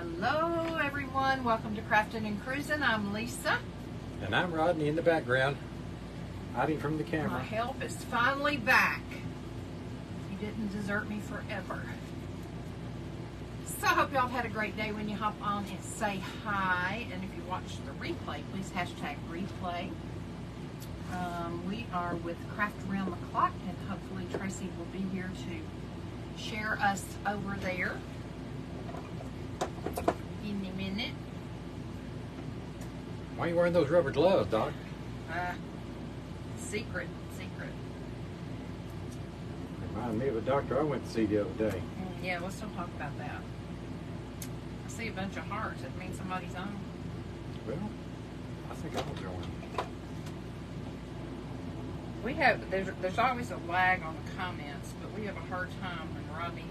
Hello everyone, welcome to Crafting and Cruising. I'm Lisa. And I'm Rodney in the background, hiding from the camera. My help is finally back. You didn't desert me forever. So I hope y'all had a great day when you hop on and say hi. And if you watch the replay, please hashtag replay. We are with Craft Around the Clock, and hopefully Tracy will be here to share us over there in a minute. Why are you wearing those rubber gloves, Doc? Secret. Remind me of a doctor I went to see the other day. Yeah, let's don't talk about that. I see a bunch of hearts. It means somebody's on. Well, I think I'll join. We have there's always a lag on the comments, but we have a hard time when Rodney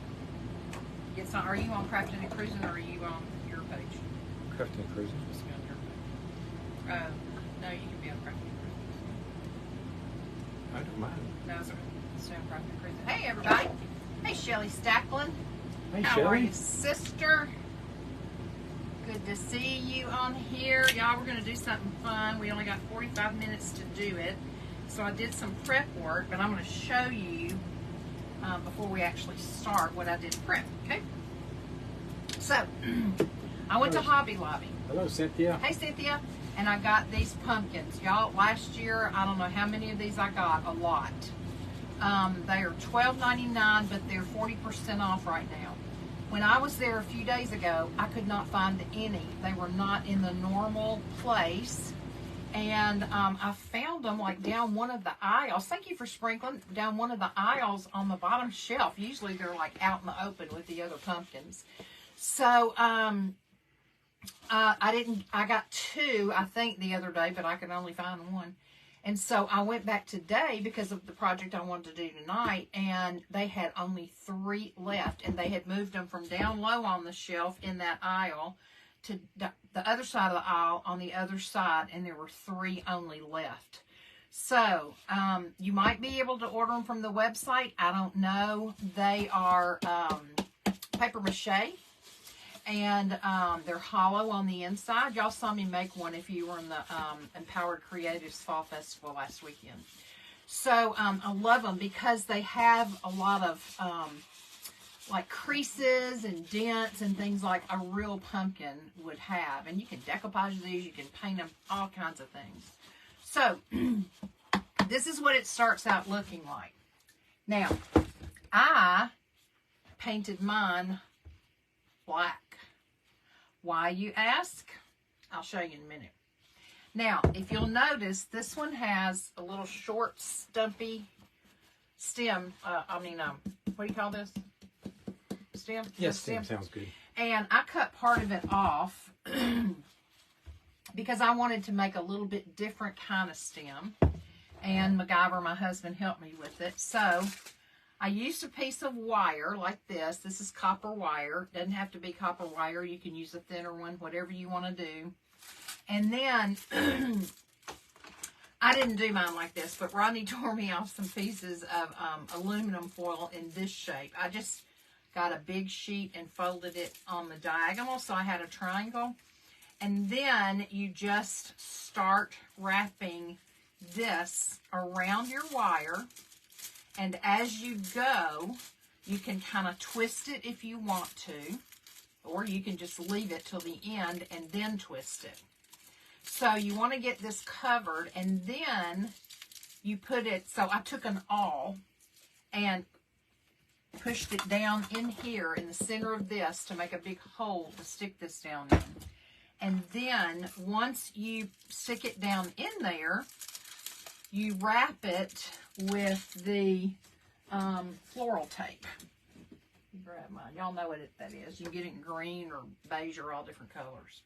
gets on. Are you on Crafting and Cruising, or are you on your page? Crafting and Cruising. Just on your page. No, you can be on Crafting and Cruising. I don't mind. No, it's okay. Stay on Crafting and Cruising. Hey everybody. Hey Shelly Stacklin. Hey How Shelly. are you, sister? Good to see you on here. Y'all, we're going to do something fun. We only got 45 minutes to do it. So I did some prep work, but I'm going to show you before we actually start what I did prep, okay? So, I went to Hobby Lobby. Hello, Cynthia. Hey, Cynthia. And I got these pumpkins. Y'all, last year, I don't know how many of these I got. A lot. They are $12.99, but they're 40% off right now. When I was there a few days ago, I could not find any. They were not in the normal place. And I found them like down one of the aisles. Thank you for sprinkling. Down one of the aisles on the bottom shelf. Usually they're like out in the open with the other pumpkins. So I got two, I think, the other day, but I could only find one. And so I went back today because of the project I wanted to do tonight, and they had only 3 left, and they had moved them from down low on the shelf in that aisle to the other side of the aisle on the other side, and there were 3 only left. So you might be able to order them from the website. I don't know. They are paper mache, and they're hollow on the inside. Y'all saw me make one if you were in the Empowered Creatives Fall Festival last weekend. So I love them because they have a lot of like creases and dents and things like a real pumpkin would have. And you can decoupage these, you can paint them, all kinds of things. So, this is what it starts out looking like. Now, I painted mine black. Why, you ask? I'll show you in a minute. Now, if you'll notice, this one has a little short, stumpy stem. What do you call this? Stem? Yes, stem sounds good. And I cut part of it off because I wanted to make a little bit different kind of stem. And MacGyver, my husband, helped me with it. So I used a piece of wire like this. This is copper wire. Doesn't have to be copper wire. You can use a thinner one, whatever you want to do. And then I didn't do mine like this, but Rodney tore me off some pieces of aluminum foil in this shape. I just got a big sheet and folded it on the diagonal, so I had a triangle. And then you just start wrapping this around your wire. And as you go, you can kind of twist it if you want to, or you can just leave it till the end and then twist it. So you want to get this covered, and then you put it, so I took an awl and pushed it down in here in the center of this to make a big hole to stick this down in. And then once you stick it down in there, you wrap it with the floral tape. Grab mine. Y'all know what that is. You can get it in green or beige or all different colors.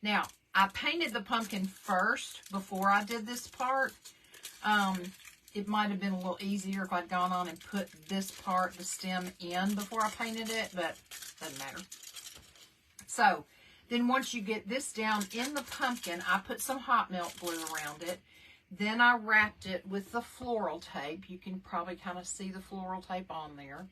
Now, I painted the pumpkin first before I did this part. It might have been a little easier if I'd gone on and put this part, the stem, in before I painted it, but doesn't matter. So, then once you get this down in the pumpkin, I put some hot melt glue around it. Then I wrapped it with the floral tape. You can probably kind of see the floral tape on there.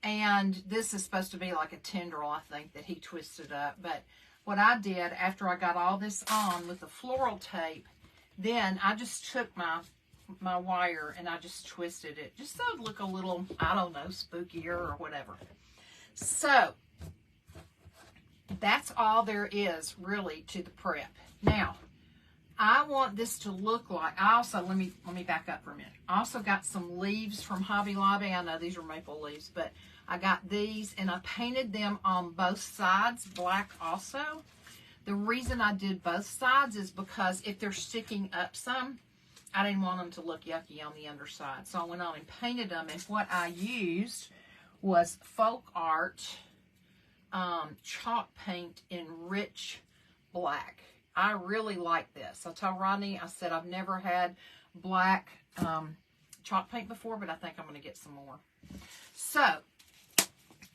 And this is supposed to be like a tendril, I think, that he twisted up. But what I did after I got all this on with the floral tape, then I just took my wire and I just twisted it just so it would look a little, I don't know, spookier or whatever. So that's all there is really to the prep. Now, I want this to look like, I also, let me back up for a minute. I also got some leaves from Hobby Lobby. I know these are maple leaves, but I got these and I painted them on both sides black also. The reason I did both sides is because if they're sticking up some, I didn't want them to look yucky on the underside. So I went on and painted them, and what I used was Folk Art chalk paint in rich black. I really like this. I told Rodney, I said I've never had black chalk paint before, but I think I'm going to get some more. So,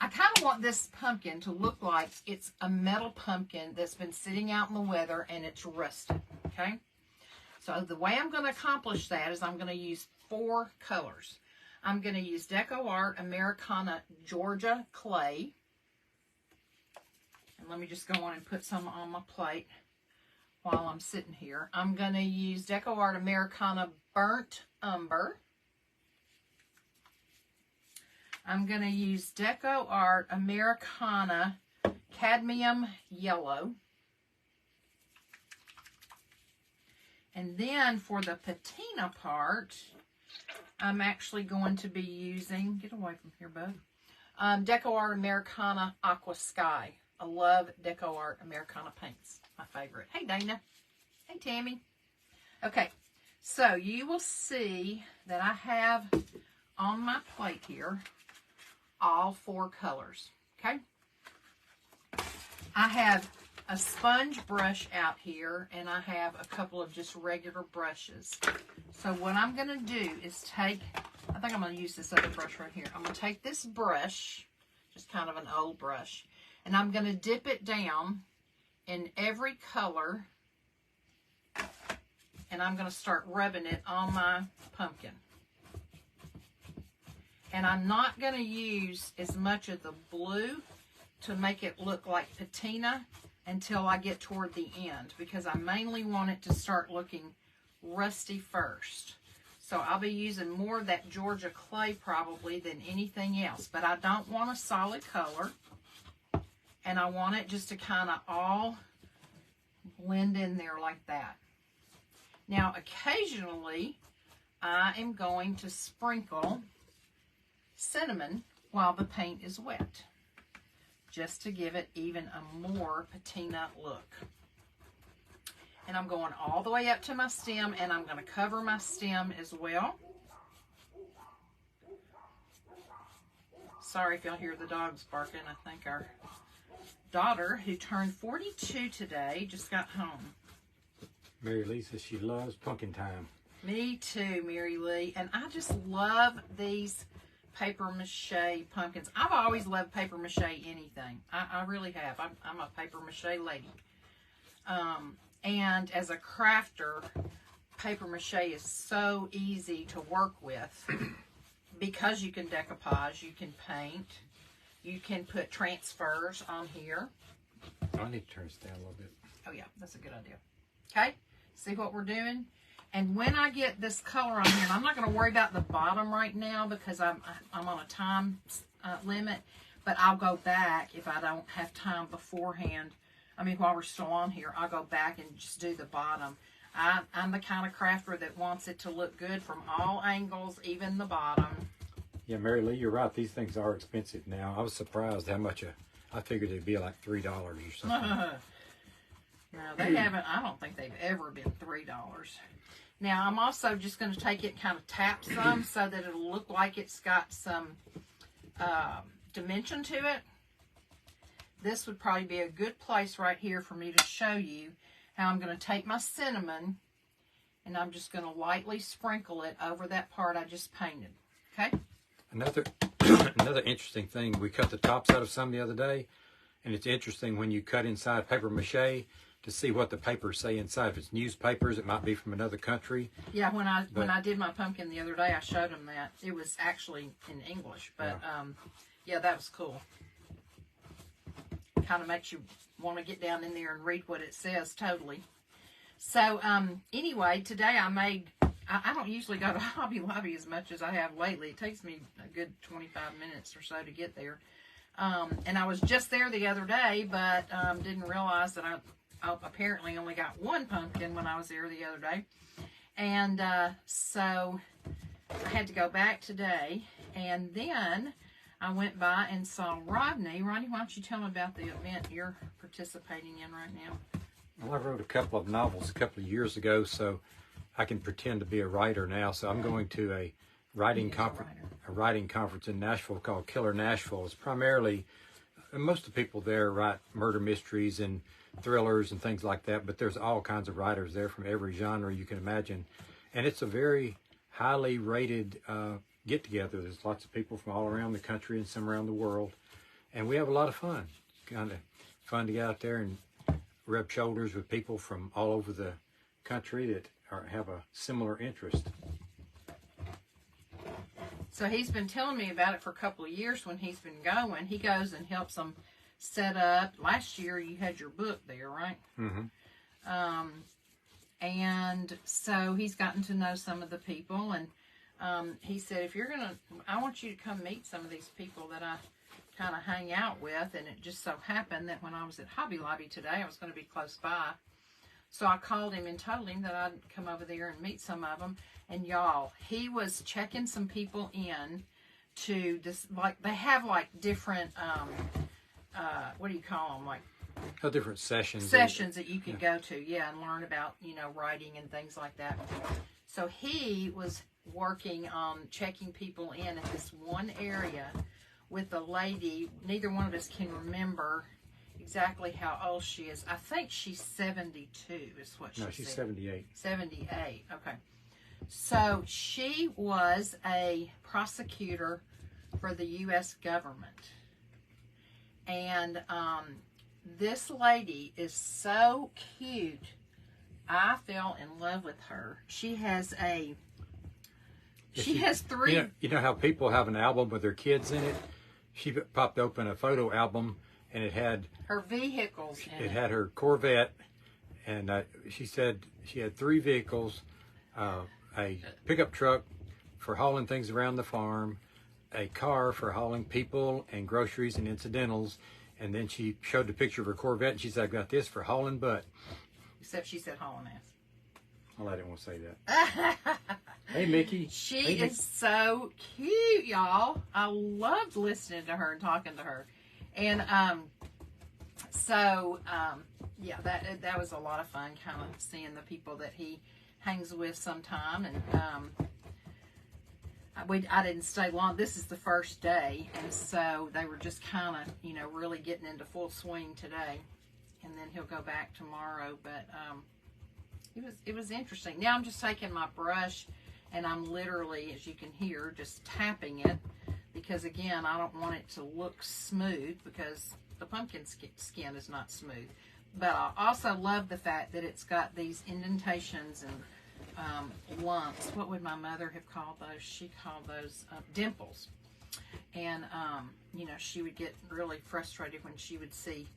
I kind of want this pumpkin to look like it's a metal pumpkin that's been sitting out in the weather and it's rusted, okay? So, the way I'm going to accomplish that is I'm going to use 4 colors. I'm going to use Deco Art Americana Georgia Clay. And let me just go on and put some on my plate while I'm sitting here. I'm going to use Deco Art Americana Burnt Umber. I'm going to use Deco Art Americana Cadmium Yellow. And then for the patina part, I'm actually going to be using, get away from here, bud, Deco Art Americana Aqua Sky. I love Deco Art Americana paints. My favorite. Hey, Dana. Hey, Tammy. Okay, so you will see that I have on my plate here all 4 colors, okay? I have a sponge brush out here, and I have a couple of just regular brushes. So what I'm going to do is take, I think I'm going to use this other brush right here. I'm going to take this brush, just kind of an old brush, and I'm going to dip it down in every color, and I'm going to start rubbing it on my pumpkin. And I'm not going to use as much of the blue to make it look like patina until I get toward the end, because I mainly want it to start looking rusty first. So I'll be using more of that Georgia Clay probably than anything else, but I don't want a solid color, and I want it just to kind of all blend in there like that. Now occasionally I am going to sprinkle cinnamon while the paint is wet, just to give it even a more patina look. And I'm going all the way up to my stem, and I'm going to cover my stem as well. Sorry if y'all hear the dogs barking. I think our daughter, who turned 42 today, just got home. Mary Lee says she loves pumpkin time. Me too, Mary Lee. And I just love these paper mache pumpkins. I've always loved paper mache anything. I really have. I'm a paper mache lady. And as a crafter, paper mache is so easy to work with because you can decoupage, you can paint, you can put transfers on here. I need to turn this down a little bit. Oh yeah, that's a good idea. Okay, see what we're doing? And when I get this color on here, and I'm not going to worry about the bottom right now because I'm on a time limit, but I'll go back if I don't have time beforehand. I mean, while we're still on here, I'll go back and just do the bottom. I'm the kind of crafter that wants it to look good from all angles, even the bottom. Yeah, Mary Lee, you're right. These things are expensive now. I was surprised how much I figured it'd be like $3 or something. No, they haven't. I don't think they've ever been $3. Now, I'm also just going to take it and kind of tap some so that it'll look like it's got some dimension to it. This would probably be a good place right here for me to show you how I'm going to take my cinnamon and I'm just going to lightly sprinkle it over that part I just painted. Okay? Another interesting thing, we cut the tops out of some the other day, and it's interesting when you cut inside paper mache to see what the papers say inside. If it's newspapers, it might be from another country. Yeah, when I did my pumpkin the other day, I showed them that. It was actually in English, but Yeah, that was cool. Kind of makes you want to get down in there and read what it says, totally. So, anyway, today I don't usually go to Hobby Lobby as much as I have lately. It takes me a good 25 minutes or so to get there. And I was just there the other day, but didn't realize that I apparently only got one pumpkin when I was there the other day. And so I had to go back today. And then I went by and saw Rodney. Rodney, why don't you tell me about the event you're participating in right now? Well, I wrote a couple of novels a couple of years ago, so I can pretend to be a writer now. So I'm going to a writing conference in Nashville called Killer Nashville. It's primarily, most of the people there write murder mysteries and thrillers and things like that, but there's all kinds of writers there from every genre you can imagine. And it's a very highly rated get-together. There's lots of people from all around the country and some around the world. And we have a lot of fun. Kind of fun to get out there and rub shoulders with people from all over the country that have a similar interest. So he's been telling me about it for a couple of years when he's been going. He goes and helps them set up. Last year you had your book there, right? Mm-hmm. And so he's gotten to know some of the people, and he said, if you're going to, I want you to come meet some of these people that I kind of hang out with. And it just so happened that when I was at Hobby Lobby today, I was going to be close by. So I called him and told him that I'd come over there and meet some of them. And y'all, he was checking some people in to this, like, they have like different, what do you call them? Like, different sessions that you can go to, and learn about, writing and things like that. So he was working on checking people in at this one area with a lady. Neither one of us can remember exactly how old she is. I think she's 72 is what she said. No, she's 78. 78, okay. So she was a prosecutor for the U.S. government. And this lady is so cute. I fell in love with her. She has three. You know how people have an album with their kids in it? She popped open a photo album, and it had her vehicles in it. It had her Corvette, and she said she had 3 vehicles, a pickup truck for hauling things around the farm, a car for hauling people and groceries and incidentals, and then she showed the picture of her Corvette, and she said, I've got this for hauling butt. Except she said hauling ass. Well, I didn't want to say that. Hey, Mickey. She is so cute, y'all. I loved listening to her and talking to her. And yeah, that was a lot of fun, kind of seeing the people that he hangs with sometime. And I didn't stay long. This is the first day, and so they were just kind of, really getting into full swing today. And then he'll go back tomorrow. But it was interesting. Now I'm just taking my brush, and I'm literally, as you can hear, just tapping it, because again, I don't want it to look smooth, because the pumpkin skin is not smooth. But I also love the fact that it's got these indentations and lumps. What would my mother have called those? She called those dimples. And she would get really frustrated when she would see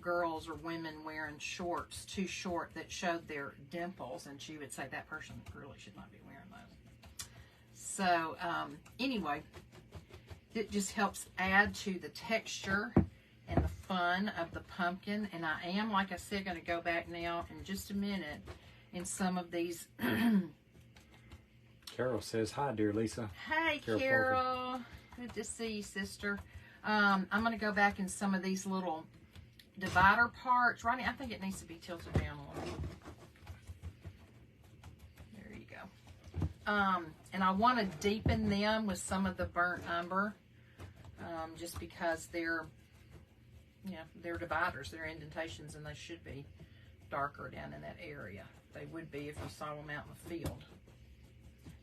girls or women wearing shorts too short that showed their dimples, and she would say that person really should not be wearing those. So anyway, it just helps add to the texture and the fun of the pumpkin. And I am, like I said, going to go back now in just a minute in some of these. Carol says hi, dear Lisa. Hey, Carol. Good to see you, sister. I'm going to go back in some of these little divider parts. Ronnie, I think it needs to be tilted down a little. There you go. And I want to deepen them with some of the burnt umber, just because they're dividers, they're indentations, and they should be darker down in that area. They would be if you saw them out in the field.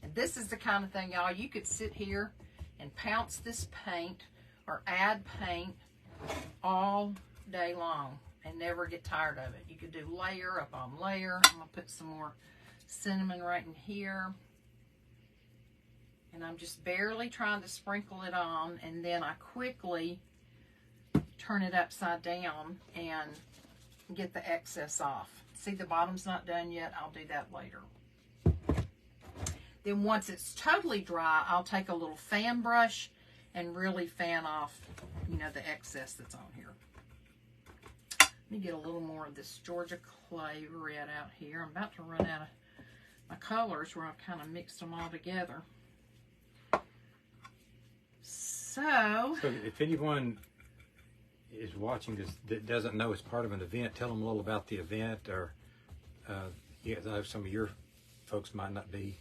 And this is the kind of thing, y'all, you could sit here and pounce this paint or add paint all day long and never get tired of it. You could do layer upon layer. I'm going to put some more cinnamon right in here. And I'm just barely trying to sprinkle it on, and then I quickly turn it upside down and get the excess off. See, the bottom's not done yet. I'll do that later. Then once it's totally dry, I'll take a little fan brush and really fan off, you know, the excess that's on here. Let me get a little more of this Georgia clay red out here. I'm about to run out of my colors where I've kind of mixed them all together. So if anyone is watching this that doesn't know it's part of an event, tell them a little about the event, or yeah, I know some of your folks might not be.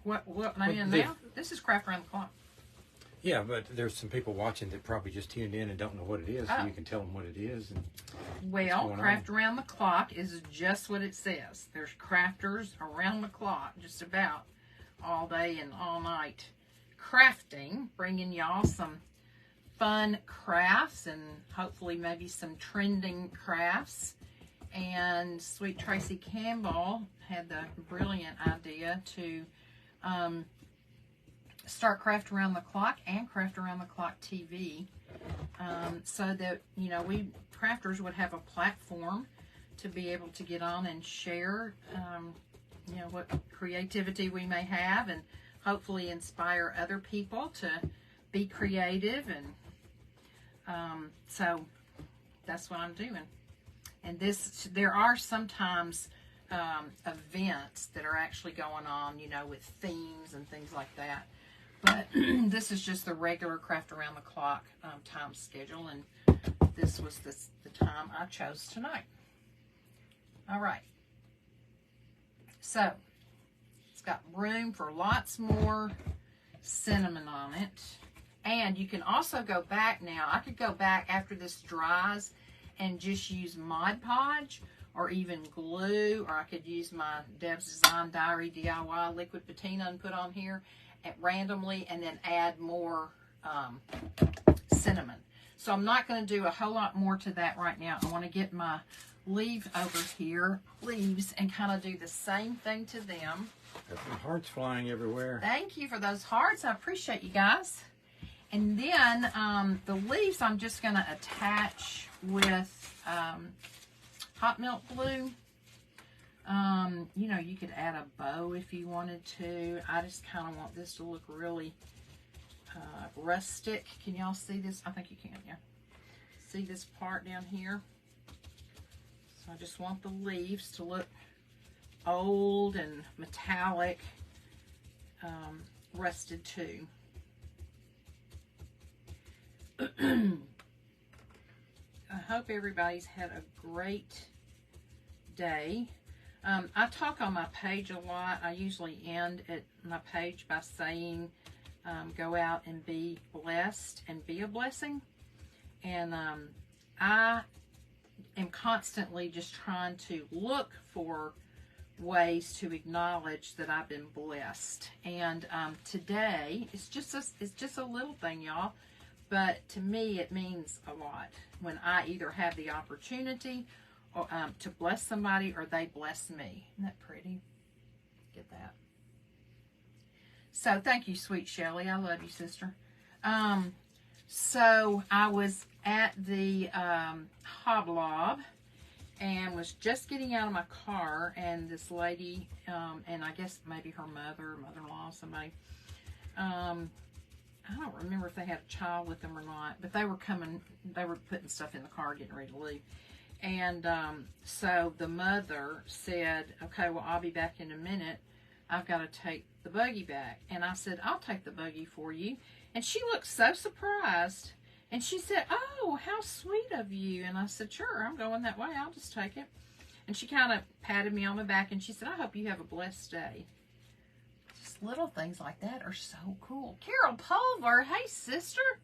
What am I in now? This is Craft Around the Clock. Yeah, but there's some people watching that probably just tuned in and don't know what it is, so you can tell them what it is. And well, Craft Around the Clock is just what it says. There's crafters around the clock, just about all day and all night, crafting, bringing y'all some fun crafts and hopefully maybe some trending crafts. And Sweet Tracy Campbell had the brilliant idea to start Craft Around the Clock and Craft Around the Clock TV, so that, you know, we crafters would have a platform to be able to get on and share, you know, what creativity we may have, and hopefully inspire other people to be creative. And so that's what I'm doing. And there are sometimes events that are actually going on, you know, with themes and things like that. But this is just the regular Craft Around the Clock time schedule, and this was the time I chose tonight. All right. So it's got room for lots more cinnamon on it. And you can also go back now. I could go back after this dries and just use Mod Podge or even glue, or I could use my Deb's Design Diary DIY liquid patina and put on here randomly, and then add more cinnamon. So I'm not going to do a whole lot more to that right now. I want to get my leaves and kind of do the same thing to them. There's some hearts flying everywhere. Thank you for those hearts. I appreciate you guys. And then the leaves I'm just going to attach with hot melt glue. You know, you could add a bow if you wanted to. I just kind of want this to look really rustic. Can y'all see this? I think you can, yeah. See this part down here? So I just want the leaves to look old and metallic, rusted too. I hope everybody's had a great day. I talk on my page a lot. I usually end at my page by saying, go out and be blessed and be a blessing. And I am constantly just trying to look for ways to acknowledge that I've been blessed. And today, it's just a little thing, y'all. But to me, it means a lot when I either have the opportunity or, to bless somebody, or they bless me. Isn't that pretty? Get that. So thank you, sweet Shelly. I love you, sister. So I was at the Hoblob and was just getting out of my car, and this lady, and I guess maybe her mother-in-law, somebody, I don't remember if they had a child with them or not, but they were coming, they were putting stuff in the car, getting ready to leave. And so the mother said, okay, well, I'll be back in a minute. I've got to take the buggy back. And I said, I'll take the buggy for you. And she looked so surprised. And she said, oh, how sweet of you. And I said, sure, I'm going that way. I'll just take it. And she kind of patted me on the back, and she said, I hope you have a blessed day. Just little things like that are so cool. Carol Pulver, hey, sister.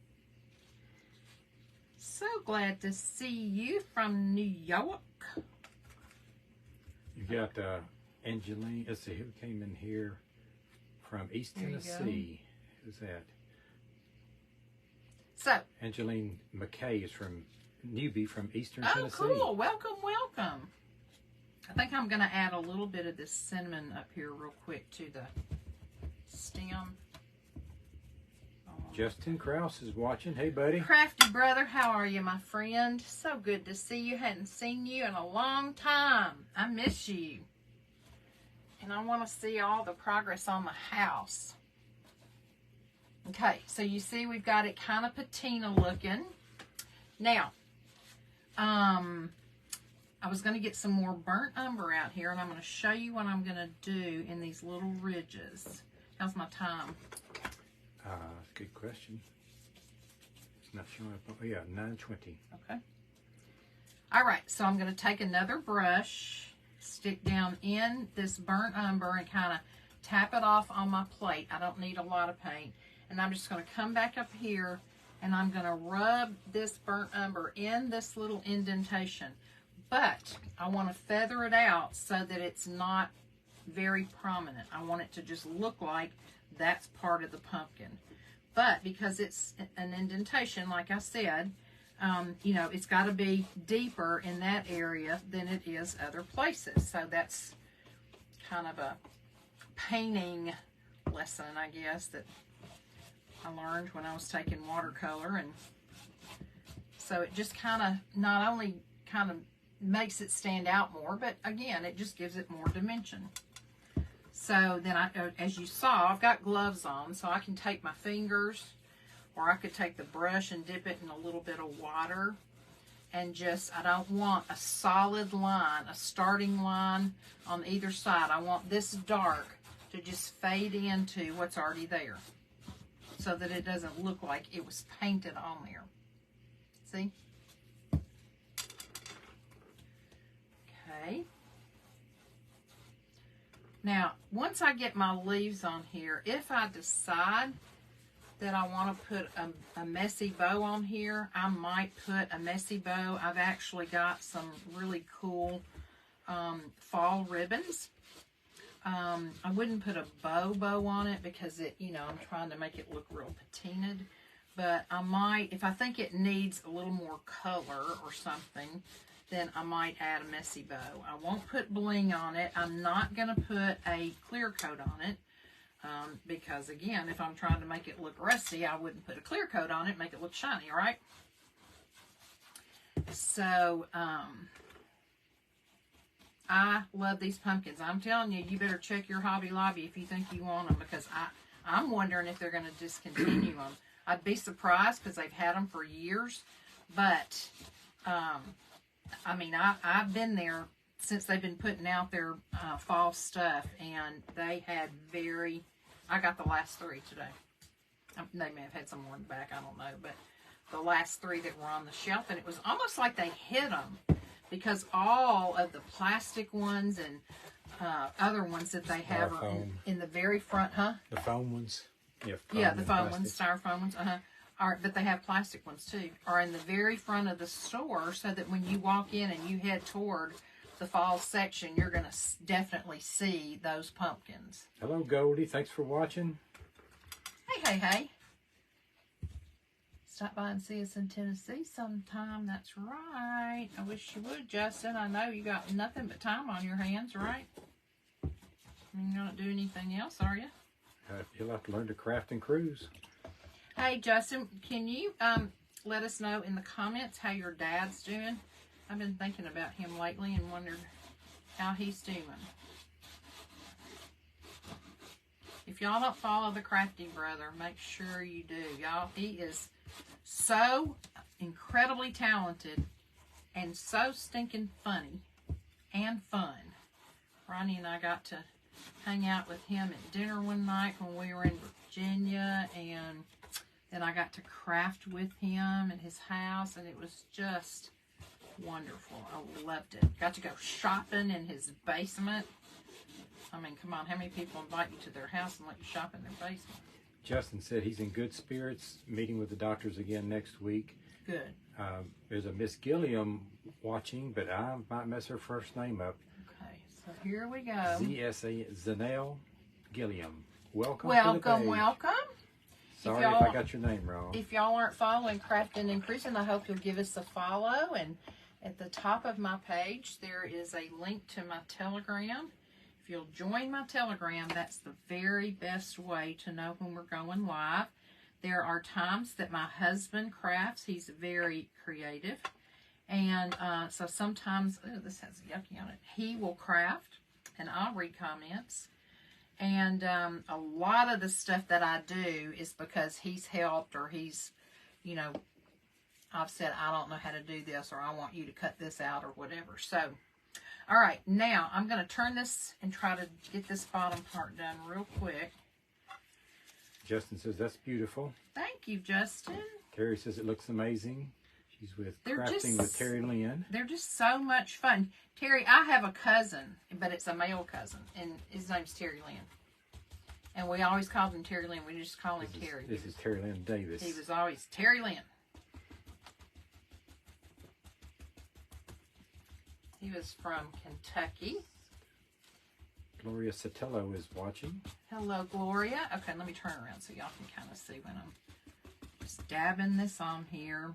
So glad to see you from New York. You got Angeline. Let's see who came in here from East Tennessee. Who's that? So Angeline McKay is from newbie from Eastern Tennessee. Oh, cool! Welcome, welcome. I think I'm going to add a little bit of this cinnamon up here real quick to the stem. Justin Krause is watching. Hey, buddy. Crafty brother, how are you, my friend? So good to see you. Hadn't seen you in a long time. I miss you. And I want to see all the progress on the house. Okay, so you see we've got it kind of patina looking. Now, I was going to get some more burnt umber out here, and I'm going to show you what I'm going to do in these little ridges. How's my time? That's a good question. It's not showing up. Oh, yeah, 9:20. Okay. All right, so I'm going to take another brush, stick down in this burnt umber, and kind of tap it off on my plate. I don't need a lot of paint. And I'm just going to come back up here, and I'm going to rub this burnt umber in this little indentation. But I want to feather it out so that it's not very prominent. I want it to just look like that's part of the pumpkin. But because it's an indentation, like I said, you know, it's got to be deeper in that area than it is other places. So that's kind of a painting lesson, I guess, that I learned when I was taking watercolor. And so it just kind of not only kind of makes it stand out more, but again, it just gives it more dimension. So then as you saw, I've got gloves on, so I can take my fingers, or I could take the brush and dip it in a little bit of water, and just, I don't want a solid line, a starting line on either side. I want this dark to just fade into what's already there, so that it doesn't look like it was painted on there. See? Okay. Now, once I get my leaves on here, if I decide that I want to put a messy bow on here, I might put a messy bow. I've actually got some really cool fall ribbons. I wouldn't put a bow on it because it, you know, I'm trying to make it look real patinaed. But I might, if I think it needs a little more color or something, then I might add a messy bow. I won't put bling on it. I'm not going to put a clear coat on it because, again, if I'm trying to make it look rusty, I wouldn't put a clear coat on it, make it look shiny, all right? So, I love these pumpkins. I'm telling you, you better check your Hobby Lobby if you think you want them, because I'm wondering if they're going to discontinue them. I'd be surprised because they've had them for years, but I mean, I've been there since they've been putting out their fall stuff, and they had I got the last 3 today. They may have had some more in the back, I don't know, but the last 3 that were on the shelf, and it was almost like they hid them, because all of the plastic ones and other ones that they have are in the very front, The foam ones? Yeah, the foam ones, styrofoam ones, but they have plastic ones too, are in the very front of the store, so that when you walk in and you head toward the fall section, you're going to definitely see those pumpkins. Hello, Goldie. Thanks for watching. Hey. Stop by and see us in Tennessee sometime. That's right. I wish you would, Justin. I know you got nothing but time on your hands, right? You're not doing anything else, are you? You'll have to learn to craft and cruise. Hey, Justin, can you let us know in the comments how your dad's doing? I've been thinking about him lately and wondered how he's doing. If y'all don't follow the Crafty Brother, make sure you do. Y'all, he is so incredibly talented and so stinking funny and fun. Ronnie and I got to hang out with him at dinner one night when we were in Virginia, and then I got to craft with him at his house, and it was just wonderful. I loved it. Got to go shopping in his basement. I mean, come on, how many people invite you to their house and let you shop in their basement? Justin said he's in good spirits, meeting with the doctors again next week. Good. There's a Miss Gilliam watching, but I might mess her first name up. Okay, so here we go. ZSA, Zanelle Gilliam. Welcome. Welcome. Sorry if I got your name wrong. If y'all aren't following Crafting and Cruising, I hope you'll give us a follow. And at the top of my page, there is a link to my Telegram. If you'll join my Telegram, that's the very best way to know when we're going live. There are times that my husband crafts. He's very creative. And so sometimes, oh, this has yucky on it. He will craft, and I'll read comments. And a lot of the stuff that I do is because he's helped, or he's, you know, I've said, I don't know how to do this, or I want you to cut this out, or whatever. So, all right, now I'm going to turn this and try to get this bottom part done real quick. Justin says, that's beautiful. Thank you, Justin. Terry says it looks amazing. She's with Crafting with Terry Lynn. They're just so much fun. Terry, I have a cousin, but it's a male cousin, and his name's Terry Lynn. And we always called him Terry Lynn. We just call him Terry. This is Terry Lynn Davis. He was always Terry Lynn. He was from Kentucky. Gloria Sotelo is watching. Hello, Gloria. Okay, let me turn around so y'all can kind of see when I'm just dabbing this on here.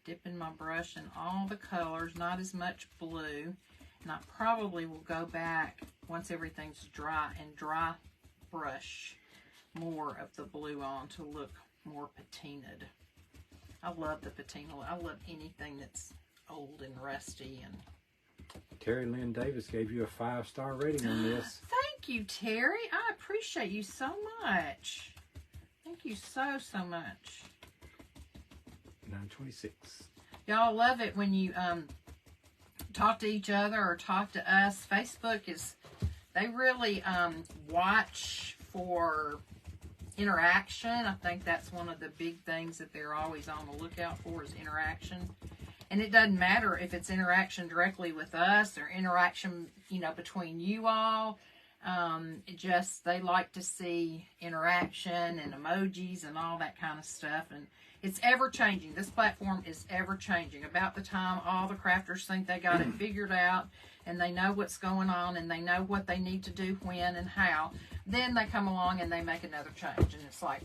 Dipping my brush in all the colors, not as much blue. And I probably will go back once everything's dry and dry brush more of the blue on to look more patinaed. I love the patina. I love anything that's old and rusty. And Terry Lynn Davis gave you a 5-star rating on this. Thank you, Terry. I appreciate you so much. Thank you so much. 926. Y'all love it when you talk to each other or talk to us. Facebook is, they really watch for interaction. I think that's one of the big things that they're always on the lookout for, is interaction. And it doesn't matter if it's interaction directly with us or interaction, you know, between you all. They like to see interaction and emojis and all that kind of stuff. And it's ever changing. This platform is ever changing. About the time all the crafters think they got it figured out and they know what's going on and they know what they need to do when and how, then they come along and they make another change. And it's like,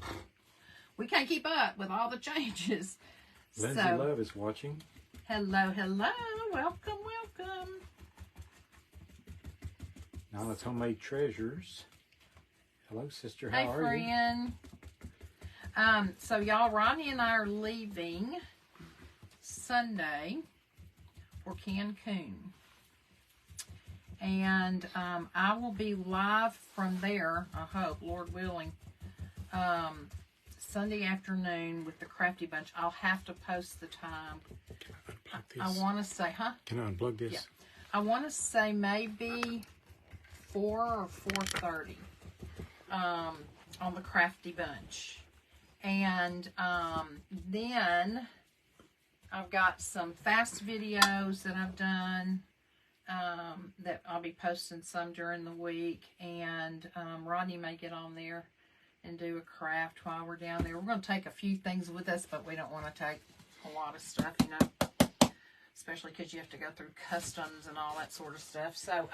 we can't keep up with all the changes. Lindsay Love is watching. Hello, hello. Welcome, welcome. Now it's Homemade Treasures. Hello, sister. How are you? Hey, friend. So, y'all, Ronnie and I are leaving Sunday for Cancun. And I will be live from there, I hope, Lord willing, Sunday afternoon with the Crafty Bunch. I'll have to post the time. Can I unplug this? I want to say, huh? Can I unplug this? Yeah. I want to say maybe 4 or 4:30 on the Crafty Bunch. And then I've got some fast videos that I've done that I'll be posting some during the week. And Rodney may get on there and do a craft while we're down there. We're going to take a few things with us, but we don't want to take a lot of stuff, you know, especially because you have to go through customs and all that sort of stuff. So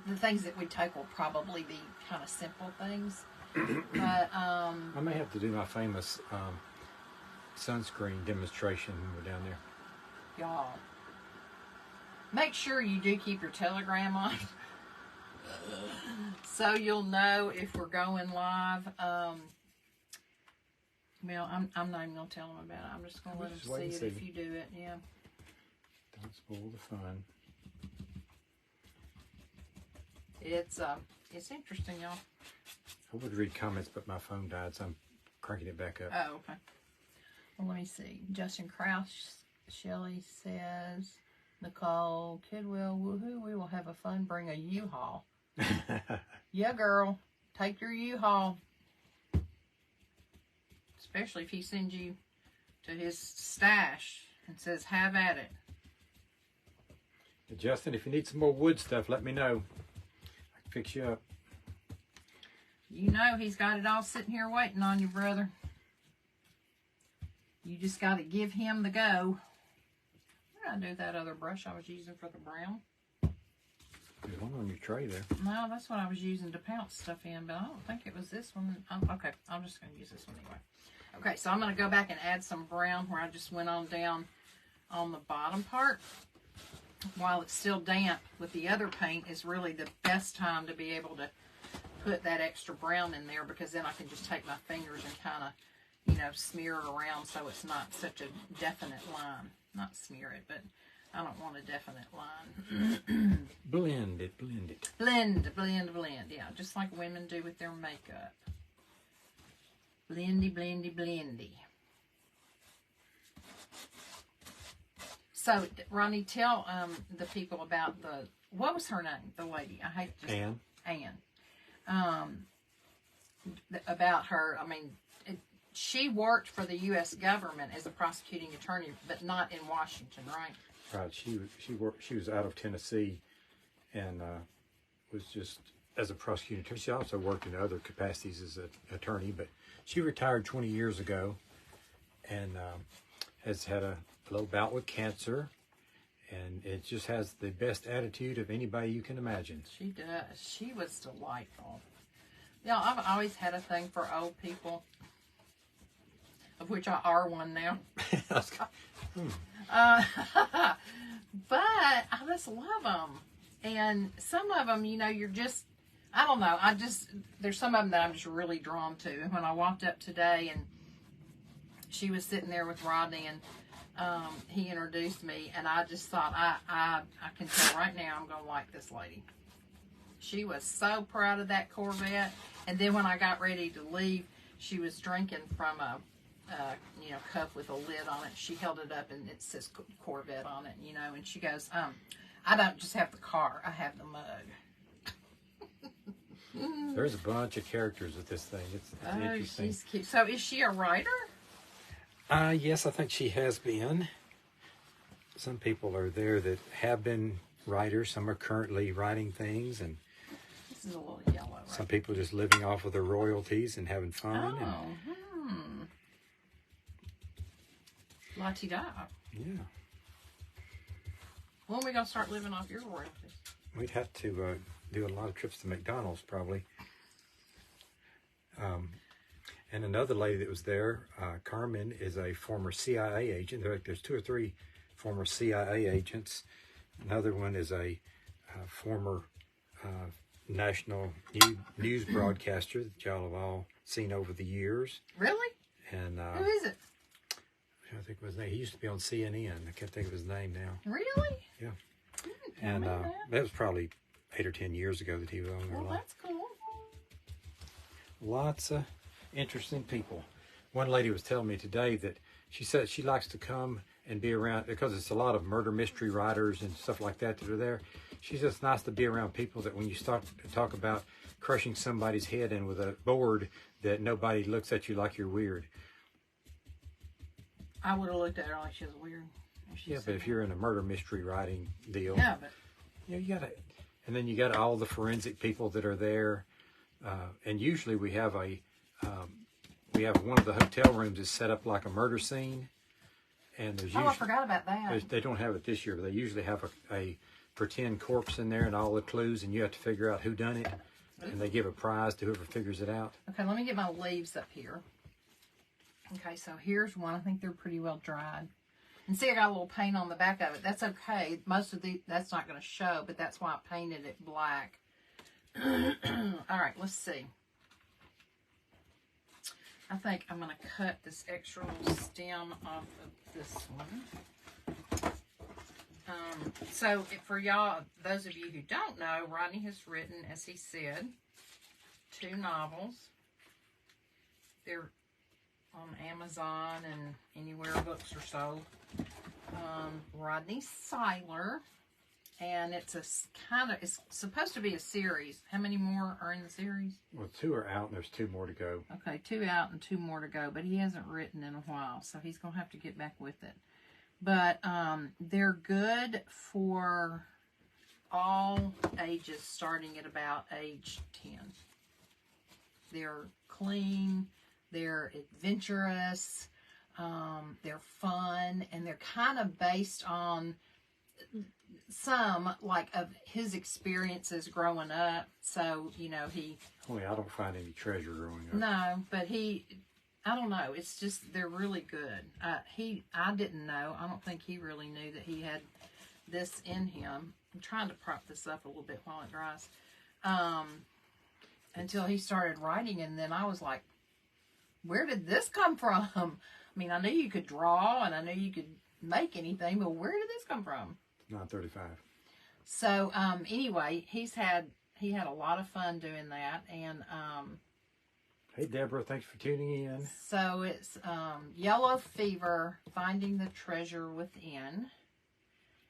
the things that we take will probably be kind of simple things. But I may have to do my famous sunscreen demonstration when we're down there. y'all, make sure you do keep your Telegram on so you'll know if we're going live. Well, I'm not even going to tell them about it. I'm just going to let them see it if you do it. Yeah. Don't spoil the fun. It's interesting, y'all. I would read comments, but my phone died, so I'm cranking it back up. Oh, okay. Well, let me see. Justin Krause, Shelley says, Nicole, Kidwell, woohoo, we will have a fun, bring a U-Haul. Yeah, girl. Take your U-Haul. Especially if he sends you to his stash and says, have at it. Hey, Justin, if you need some more wood stuff, let me know. I can fix you up. You know he's got it all sitting here waiting on you, brother. You just got to give him the go. Where did I do that other brush I was using for the brown? There's one on your tray there. No, that's what I was using to pounce stuff in, but I don't think it was this one. Okay, I'm just going to use this one anyway. Okay, so I'm going to go back and add some brown where I just went on down on the bottom part. While it's still damp with the other paint is really the best time to be able to put that extra brown in there, because then I can just take my fingers and kind of, you know, smear it around so it's not such a definite line. Not smear it, but I don't want a definite line. Blend it, blend it. Blend, blend, blend. Yeah, just like women do with their makeup. Blendy, blendy, blendy. So, Ronnie, tell the people about what was her name? The lady. I hate just Anne. Anne. About her. I mean, she worked for the U.S. government as a prosecuting attorney, but not in Washington, right? Right. She was out of Tennessee, and was just as a prosecuting attorney. She also worked in other capacities as an attorney, but she retired 20 years ago, and has had a low bout with cancer, and it just has the best attitude of anybody you can imagine. She does. She was delightful. Yeah, I've always had a thing for old people, of which I are one now. But I just love them. And some of them, you know, you're just, I don't know, there's some of them that I'm just really drawn to. And when I walked up today and she was sitting there with Rodney, and he introduced me, and I just thought, I can tell right now I'm going to like this lady. She was so proud of that Corvette. And then when I got ready to leave, she was drinking from a cup with a lid on it. She held it up, and it says Corvette on it, you know, and she goes, I don't just have the car, I have the mug. There's a bunch of characters with this thing. It's interesting. She's cute. So is she a writer? Yes, I think she has been. Some people are there that have been writers. Some are currently writing things, and this is a little yellow, right? Some people are just living off of their royalties and having fun. La-ti-da. Yeah. When are we going to start living off your royalties? We'd have to do a lot of trips to McDonald's, probably. And another lady that was there, Carmen, is a former CIA agent. There's 2 or 3 former CIA agents. Another one is a former national news broadcaster that y'all have all seen over the years. Really? And who is it? I think it was his name. He used to be on CNN. I can't think of his name now. Really? Yeah. And that was probably 8 or 10 years ago that he was on there. Well, that's cool. Lots of interesting people. One lady was telling me today that she said she likes to come and be around, because it's a lot of murder mystery writers and stuff like that are there. She says it's nice to be around people that when you start to talk about crushing somebody's head in with a board, that nobody looks at you like you're weird. I would have looked at her like she was weird. Yeah, but if you're in a murder mystery writing deal, yeah, but you gotta, and then you got all the forensic people that are there, and usually we have one of the hotel rooms is set up like a murder scene, and there's usually, I forgot about that. They don't have it this year, but they usually have a pretend corpse in there and all the clues, and you have to figure out who done it, and they give a prize to whoever figures it out. Okay, let me get my leaves up here. Okay, so here's one. I think they're pretty well dried. And see, I got a little paint on the back of it. That's okay. Most of that's not going to show, but that's why I painted it black. All right, let's see. I think I'm going to cut this extra little stem off of this one. So for y'all, those of you who don't know, Rodney has written, as he said, 2 novels. They're on Amazon and anywhere books are sold. Rodney Seiler, and it's it's supposed to be a series. How many more are in the series? Well, 2 are out and there's 2 more to go. Okay, 2 out and 2 more to go, but he hasn't written in a while, so he's going to have to get back with it. But they're good for all ages, starting at about age 10. They're clean, they're adventurous, they're fun, and they're kind of based on some, like, of his experiences growing up. So, you know, I don't find any treasure growing up. No, but I don't know. It's just, they're really good. I didn't know. I don't think he really knew that he had this in him. I'm trying to prop this up a little bit while it dries. until he started writing, and then I was like, where did this come from? I mean, I knew you could draw, and I knew you could make anything, but where did this come from? 9:35. So, anyway, he had a lot of fun doing that, and Hey, Deborah, thanks for tuning in. so it's Yellow Fever, Finding the Treasure Within,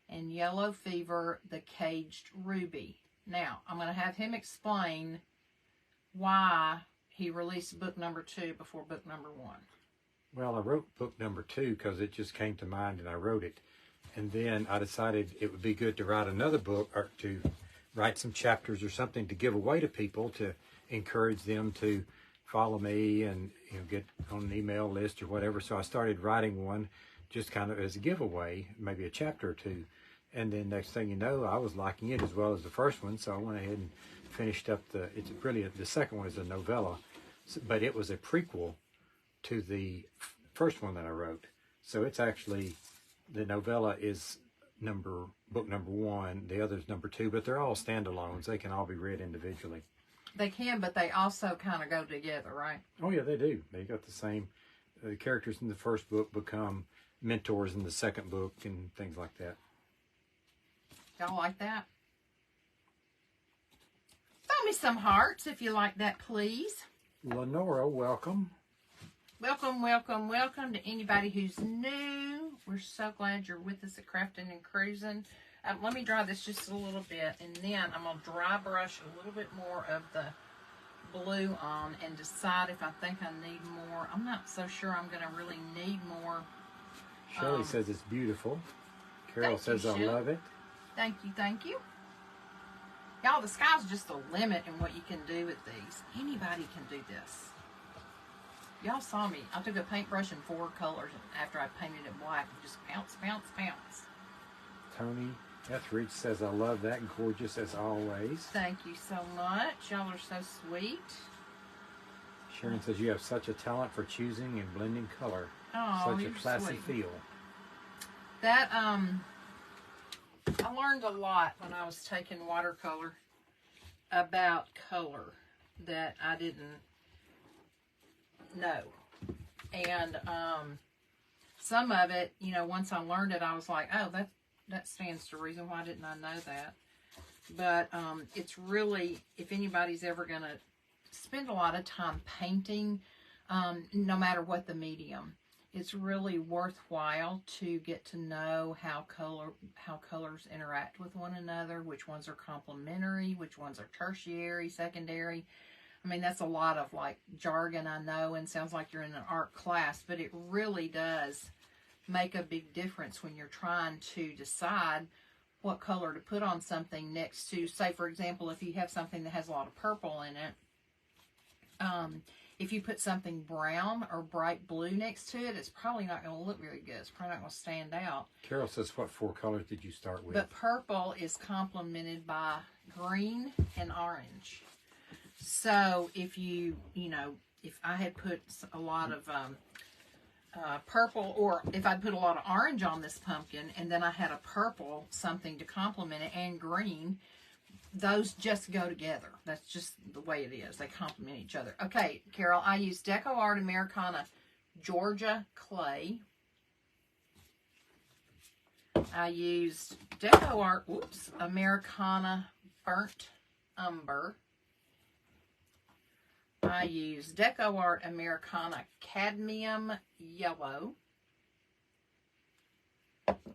and Yellow Fever, The Caged Ruby. Now, I'm going to have him explain why he released book number 2 before book number 1. Well, I wrote book number 2 because it just came to mind and I wrote it. And then I decided it would be good to write another book or to write some chapters or something to give away to people to encourage them to follow me and get on an email list or whatever. So I started writing one just kind of as a giveaway, maybe a chapter or 2. And then next thing you know, I was liking it as well as the first one. So I went ahead and finished up the second one is a novella, but it was a prequel to the first one that I wrote. So it's actually, the novella is book number 1, the other's number 2, but they're all standalones. They can all be read individually. They can, but they also kind of go together, right? Oh yeah, they do. They got the same, the characters in the first book become mentors in the second book and things like that. Y'all like that? Throw me some hearts if you like that, please. Lenora, welcome. Welcome, welcome, welcome to anybody who's new. We're so glad you're with us at Crafting and Cruising. Let me dry this just a little bit, and then I'm going to dry brush a little bit more of the blue on and decide if I think I need more. I'm not so sure I'm going to really need more. Shelley says it's beautiful. Carol says I love it. Thank you, thank you. Y'all, the sky's just the limit in what you can do with these. Anybody can do this. Y'all saw me. I took a paintbrush in 4 colors, and after I painted it black, just bounce, bounce, bounce. Tony Etheridge says, I love that. Gorgeous as always. Thank you so much. Y'all are so sweet. Sharon says, you have such a talent for choosing and blending color. Oh, such a classy sweet. feel. That, I learned a lot when I was taking watercolor about color that I didn't know. And some of it, once I learned it, I was like, oh, that stands to reason. Why didn't I know that? But it's really, if anybody's ever going to spend a lot of time painting, no matter what the medium, it's really worthwhile to get to know how colors interact with one another, which ones are complementary, which ones are tertiary, secondary. I mean, that's a lot of like jargon, I know, and sounds like you're in an art class, but it really does make a big difference when you're trying to decide what color to put on something next to, say, for example, if you have something that has a lot of purple in it, if you put something brown or bright blue next to it, it's probably not going to look very good. It's probably not going to stand out. Carol says, what 4 colors did you start with? But purple is complemented by green and orange. So if if I had put a lot of purple, or if I put a lot of orange on this pumpkin, and then I had a purple something to complement it, and green, those just go together. That's just the way it is. They complement each other. Okay, Carol, I used Deco Art Americana Georgia clay. I used Deco Art, Americana Burnt Umber. I used Deco Art Americana Cadmium Yellow.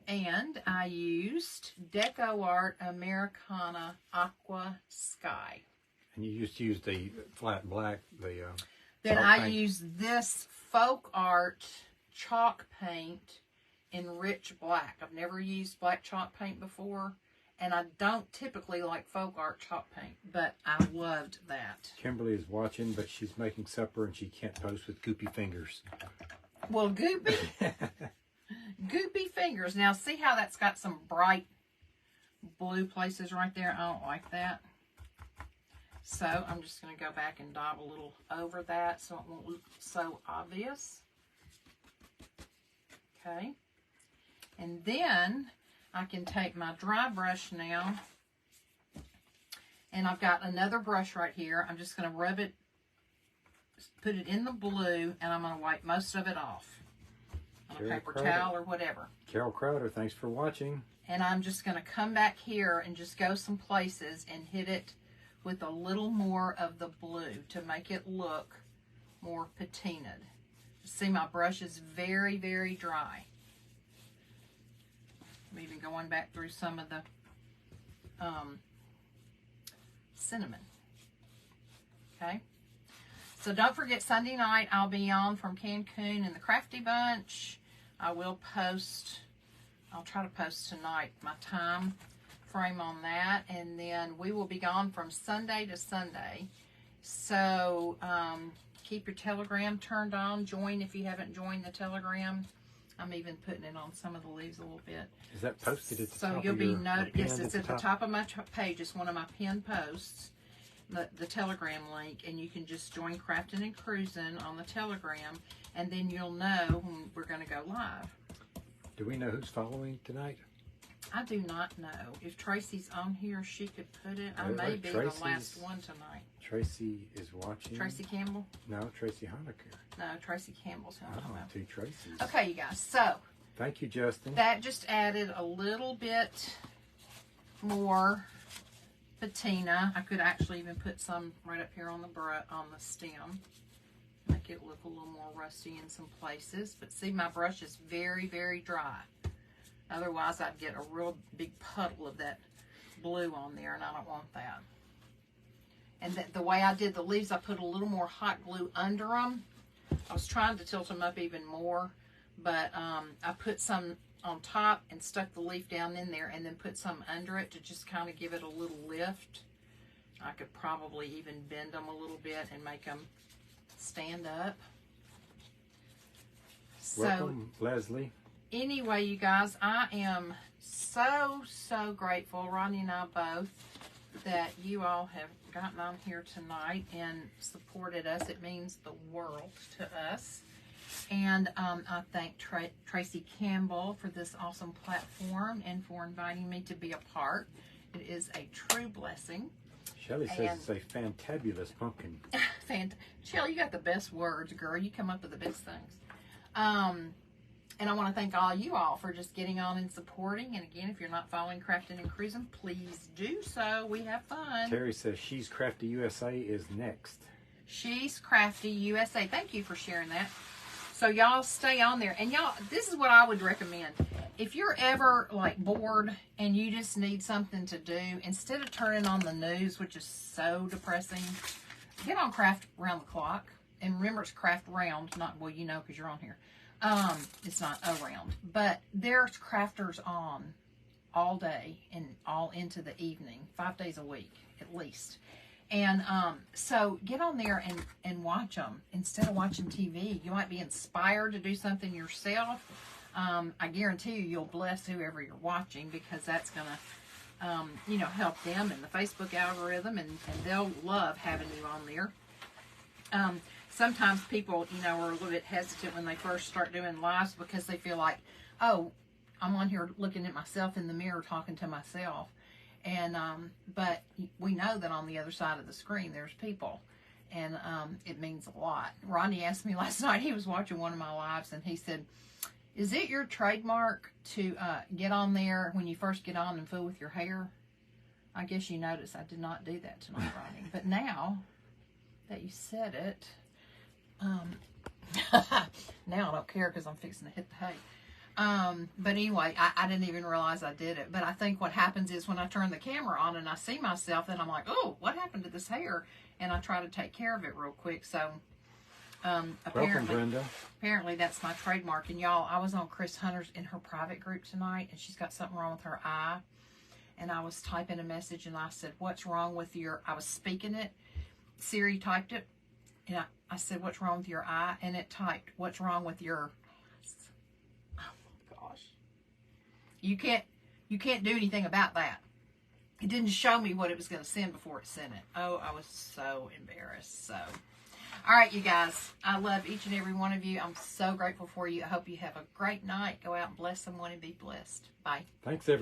And I used Deco Art Americana Aqua Sky. And you just used the flat black, Then I used this Folk Art chalk paint in rich black. I've never used black chalk paint before, and I don't typically like Folk Art chalk paint, but I loved that. Kimberly is watching, but she's making supper and she can't post with goopy fingers. Well, goopy. Goopy fingers. Now, see how that's got some bright blue places right there? I don't like that. So, I'm just going to go back and dab a little over that so it won't look so obvious. Okay. And then I can take my dry brush now And I've got another brush right here. I'm just going to rub it, put it in the blue, and I'm going to wipe most of it off on a paper towel or whatever. Carol Crowder, thanks for watching. And I'm just going to come back here and just go some places and hit it with a little more of the blue to make it look more patinaed. See, my brush is very, very dry. I'm even going back through some of the cinnamon. Okay. So don't forget, Sunday night I'll be on from Cancun in the Crafty Bunch. I will post, I'll try to post tonight my time frame on that, and then we will be gone from Sunday to Sunday. So keep your Telegram turned on. Join if you haven't joined the Telegram. I'm even putting it on some of the leaves a little bit. Is that posted at the top? So you'll be noted. Yes, it's at the top of my page. It's one of my pinned posts, the Telegram link, and you can just join Crafting and Cruising on the Telegram, and then you'll know when we're going to go live. Do we know who's following tonight? I do not know. If Tracy's on here, she could put it. I may be the last one tonight. Tracy is watching. Tracy Campbell? No, Tracy Honecker. No, Tracy Campbell's who I'm talking about. Two Tracys. Okay, you guys. So thank you, Justin. that just added a little bit more patina. I could actually even put some right up here on the stem. Make it look a little more rusty in some places. But see, my brush is very, very dry. Otherwise, I'd get a real big puddle of that blue on there, and I don't want that. And the way I did the leaves, I put a little more hot glue under them. I was trying to tilt them up even more, but I put some on top and stuck the leaf down in there, and then put some under it to just kind of give it a little lift. I could probably even bend them a little bit and make them stand up. Welcome, Leslie. Anyway, you guys, I am so, so grateful, Rodney and I both, that you all have gotten on here tonight and supported us. It means the world to us. And I thank Tracy Campbell for this awesome platform and for inviting me to be a part. It is a true blessing. Shelly says it's a fantabulous pumpkin. Shelly, you got the best words, girl. You come up with the best things. And I want to thank all you all for just getting on and supporting. And again, if you're not following Crafting and Cruising, please do so. We have fun. Terry says She's Crafty USA is next. She's Crafty USA. Thank you for sharing that. So y'all stay on there. And y'all, this is what I would recommend. If you're ever like bored and you just need something to do, instead of turning on the news, which is so depressing, get on Craft Round the Clock. And remember, it's Craft Round, not, well, you know, because you're on here. It's not around, but there's crafters on all day and all into the evening, 5 days a week at least. And so get on there and watch them instead of watching TV. You might be inspired to do something yourself. I guarantee you'll bless whoever you're watching, because that's gonna you know, help them in the Facebook algorithm, and they'll love having you on there. Sometimes people, you know, are a little bit hesitant when they first start doing lives, because they feel like, oh, I'm on here looking at myself in the mirror, talking to myself. And, but we know that on the other side of the screen, there's people, and it means a lot. Rodney asked me last night, he was watching one of my lives, and he said, is it your trademark to get on there when you first get on and fool with your hair? I guess you noticed I did not do that tonight, Rodney. But now that you said it, now I don't care, because I'm fixing to hit the hay. But anyway, I didn't even realize I did it. But I think what happens is when I turn the camera on and I see myself, then I'm like, oh, what happened to this hair? And I try to take care of it real quick. So Welcome, Brenda. Apparently that's my trademark. And y'all, I was on Chris Hunter's in her private group tonight, and she's got something wrong with her eye. And I was typing a message, and I said, what's wrong with your, I was speaking it. Siri typed it. And I said, what's wrong with your eye? And it typed, what's wrong with your... Oh, my gosh. You can't do anything about that. It didn't show me what it was going to send before it sent it. Oh, I was so embarrassed. So, all right, you guys. I love each and every one of you. I'm so grateful for you. I hope you have a great night. Go out and bless someone and be blessed. Bye. Thanks, everyone.